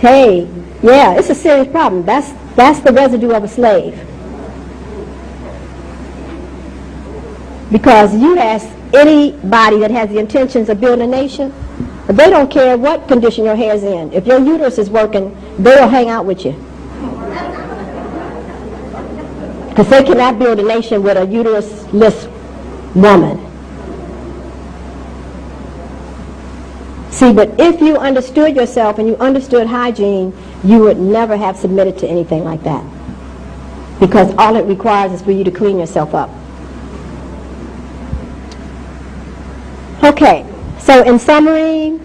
Hey, yeah, it's a serious problem. That's the residue of a slave. Because you ask anybody that has the intentions of building a nation, they don't care what condition your hair's in. If your uterus is working, they'll hang out with you. Because they cannot build a nation with a uterusless woman. See, but if you understood yourself and you understood hygiene, you would never have submitted to anything like that. Because all it requires is for you to clean yourself up. Okay, so in summary,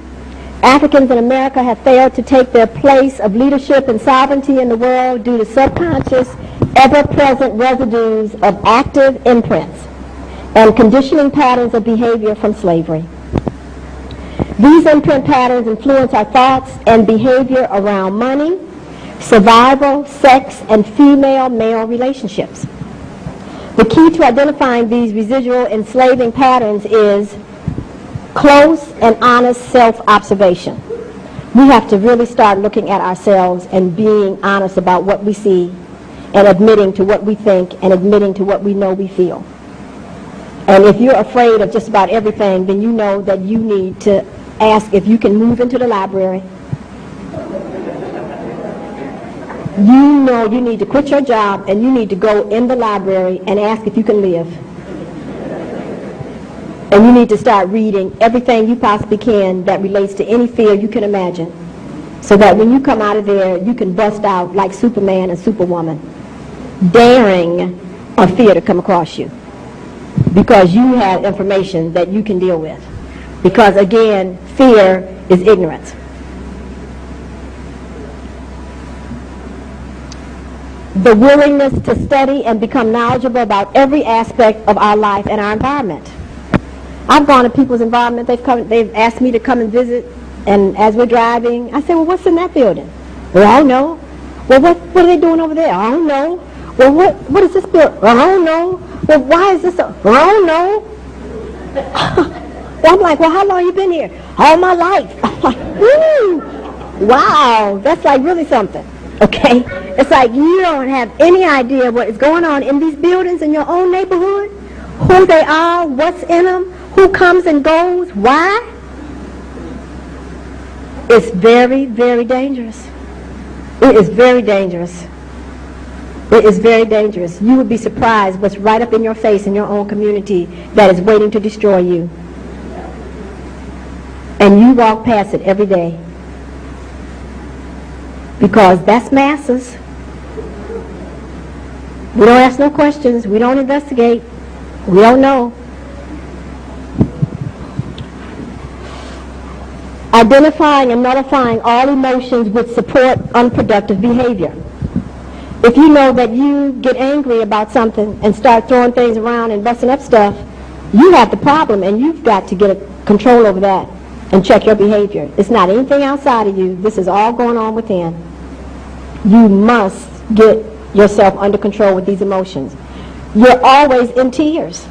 Africans in America have failed to take their place of leadership and sovereignty in the world due to subconscious, ever-present residues of active imprints and conditioning patterns of behavior from slavery. These imprint patterns influence our thoughts and behavior around money, survival, sex, and female-male relationships. The key to identifying these residual enslaving patterns is close and honest self-observation. We have to really start looking at ourselves and being honest about what we see and admitting to what we think and admitting to what we know we feel. And if you're afraid of just about everything, then you know that you need to ask if you can move into the library. You know you need to quit your job and you need to go in the library and ask if you can live. And you need to start reading everything you possibly can that relates to any fear you can imagine, so that when you come out of there, you can bust out like Superman and Superwoman, daring a fear to come across you, because you have information that you can deal with. Because again, fear is ignorance. The willingness to study and become knowledgeable about every aspect of our life and our environment. I've gone to people's environment, they've asked me to come and visit, and as we're driving, I say, well, what's in that building? Well, I don't know. Well, what are they doing over there? I don't know. Well, what is this building? Well, I don't know. Well, why is this? Well, I don't know. Well, I'm like, well, how long you been here? All my life. I'm like, woo! Wow, that's like really something, okay? It's like you don't have any idea what is going on in these buildings in your own neighborhood, who they are, what's in them, who comes and goes, why? It's very, very dangerous. It is very dangerous. It is very dangerous. You would be surprised what's right up in your face in your own community that is waiting to destroy you. And you walk past it every day. Because that's masses. We don't ask no questions. We don't investigate. We don't know. Identifying and nullifying all emotions would support unproductive behavior. If you know that you get angry about something and start throwing things around and busting up stuff, you have the problem, and you've got to get control over that and check your behavior. It's not anything outside of you. This is all going on within. You must get yourself under control with these emotions. You're always in tears.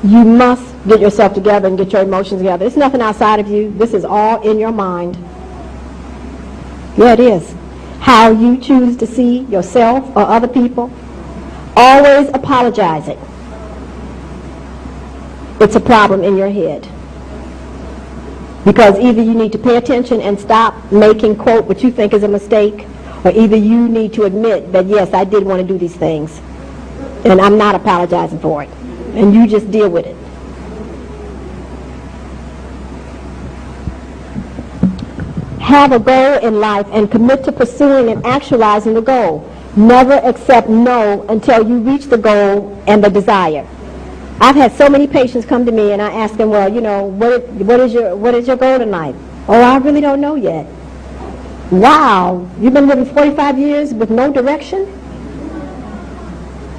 You must get yourself together and get your emotions together. It's nothing outside of you. This is all in your mind. Yeah, it is. How you choose to see yourself or other people. Always apologizing. It's a problem in your head. Because either you need to pay attention and stop making, quote, what you think is a mistake, or either you need to admit that, yes, I did want to do these things, and I'm not apologizing for it. And you just deal with it. Have a goal in life and commit to pursuing and actualizing the goal. Never accept no until you reach the goal and the desire. I've had so many patients come to me and I ask them, well, you know, what is your goal in life? Oh, I really don't know yet. Wow, you've been living 45 years with no direction?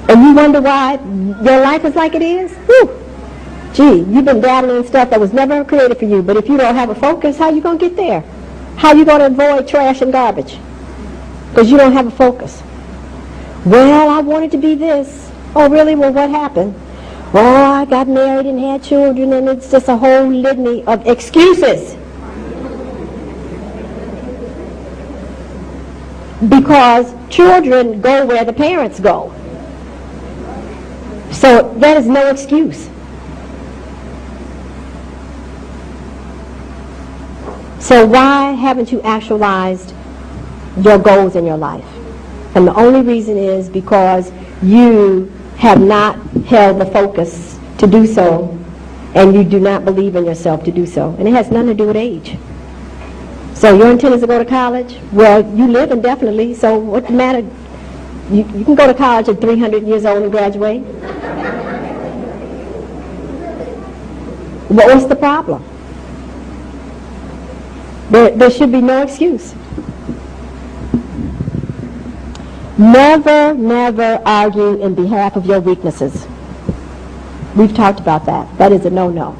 And you wonder why your life is like it is? Whew. Gee, you've been dabbling in stuff that was never created for you, but if you don't have a focus, how are you going to get there? How are you going to avoid trash and garbage? Because you don't have a focus. Well, I wanted to be this. Oh, really? Well, what happened? Oh, I got married and had children, and it's just a whole litany of excuses. because children go where the parents go. So that is no excuse. So why haven't you actualized your goals in your life? And the only reason is because you have not held the focus to do so, and you do not believe in yourself to do so. And it has nothing to do with age. So your intent is to go to college? Well, you live indefinitely, so what's the matter? You can go to college at 300 years old and graduate. What's the problem? There should be no excuse. Never, never argue in behalf of your weaknesses. We've talked about that. That is a no-no.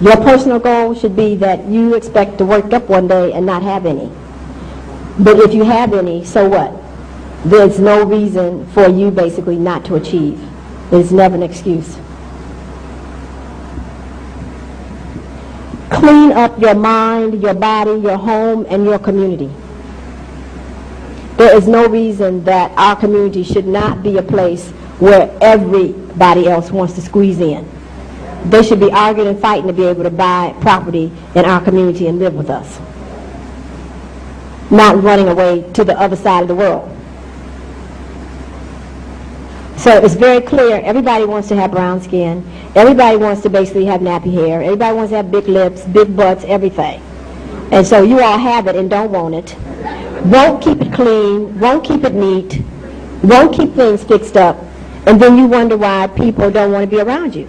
Your personal goal should be that you expect to wake up one day and not have any. But if you have any, so what? There's no reason for you basically not to achieve. There's never an excuse. Clean up your mind, your body, your home, and your community. There is no reason that our community should not be a place where everybody else wants to squeeze in. They should be arguing and fighting to be able to buy property in our community and live with us, not running away to the other side of the world. So it's very clear, everybody wants to have brown skin, everybody wants to basically have nappy hair, everybody wants to have big lips, big butts, everything. And so you all have it and don't want it. Won't keep it clean, won't keep it neat, won't keep things fixed up, and then you wonder why people don't want to be around you.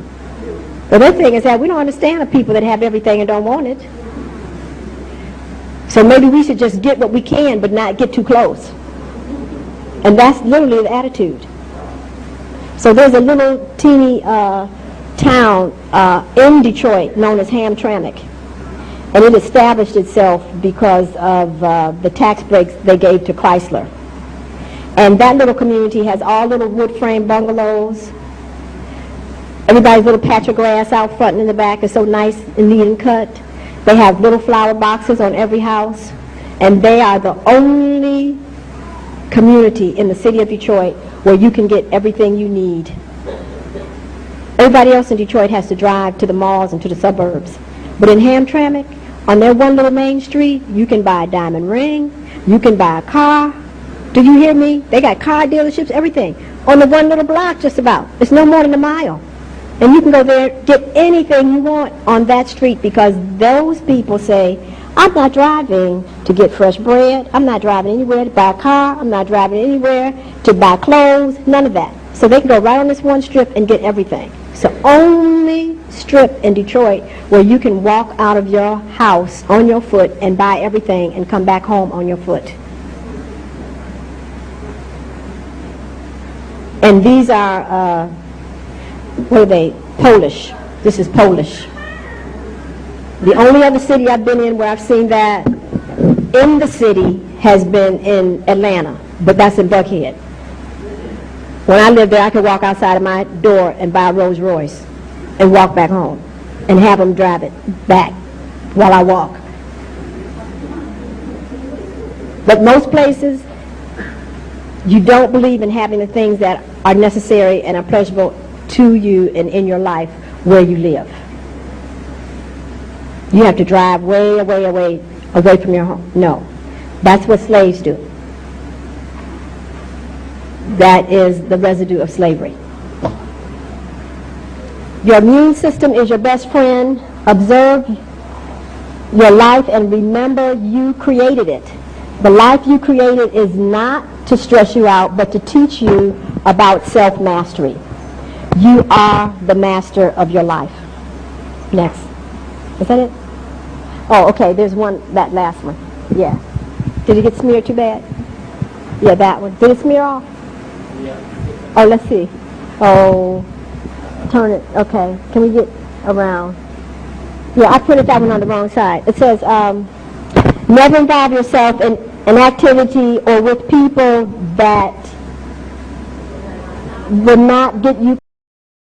The other thing is that we don't understand the people that have everything and don't want it. So maybe we should just get what we can but not get too close. And that's literally the attitude. So there's a little teeny town in Detroit known as Hamtramck, and it established itself because of the tax breaks they gave to Chrysler. And that little community has all little wood frame bungalows. Everybody's little patch of grass out front and in the back is so nice and neat and cut. They have little flower boxes on every house, and they are the only community in the city of Detroit where you can get everything you need. Everybody else in Detroit has to drive to the malls and to the suburbs. But in Hamtramck, on their one little main street, you can buy a diamond ring, you can buy a car. Do you hear me? They got car dealerships, everything. On the one little block just about. It's no more than a mile. And you can go there, get anything you want on that street because those people say, I'm not driving to get fresh bread. I'm not driving anywhere to buy a car. I'm not driving anywhere to buy clothes. None of that. So they can go right on this one strip and get everything. It's the only strip in Detroit where you can walk out of your house on your foot and buy everything and come back home on your foot. And these are, what are they? Polish. This is Polish. The only other city I've been in where I've seen that in the city has been in Atlanta, but that's in Buckhead. When I lived there, I could walk outside of my door and buy a Rolls Royce and walk back home and have them drive it back while I walk. But most places, you don't believe in having the things that are necessary and are pleasurable to you and in your life where you live. You have to drive way from your home. No. That's what slaves do. That is the residue of slavery. Your immune system is your best friend. Observe your life and remember you created it. The life you created is not to stress you out, but to teach you about self-mastery. You are the master of your life. Next. Is that it? Oh, okay, there's one, that last one. Yeah. Did it get smeared too bad? Yeah, that one. Did it smear off? Yeah. Oh, let's see. Oh, turn it. Okay. Can we get around? Yeah, I printed that one on the wrong side. It says, never involve yourself in an activity or with people that will not get you